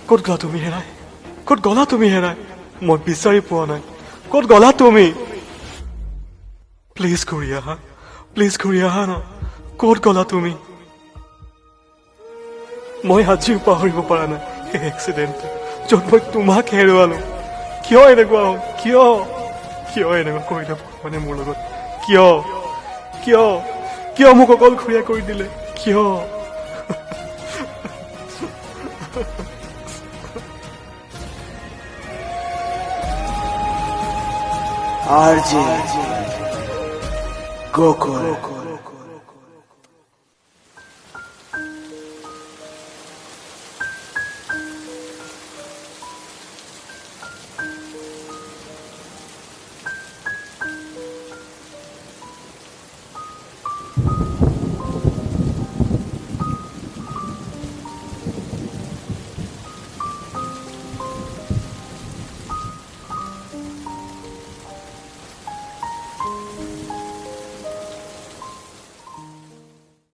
ক'ত গ'লা তুমি হেৰাই? ক'ত গ'লা তুমি হেৰাই? মই বিচাৰি পোৱা নাই। ক'ত গ'লা তুমি? প্লিজ ঘূৰি আহা, প্লিজ ঘূৰি আহা না। ক'ত গ'লা তুমি? মই আজিও পাহৰিব পৰা নাই সেই এক্সিডেণ্টটো, য'ত মই তোমাক হেৰুৱালো। কিয় এনেকুৱা হ'ল? কিয় কিয় এনেকুৱা কৰিলে ভগৱানে মোৰ লগত? কিয় কিয় কিয় মোক অকলশৰীয়া কৰি দিলে? কিয়? RJ Gokul.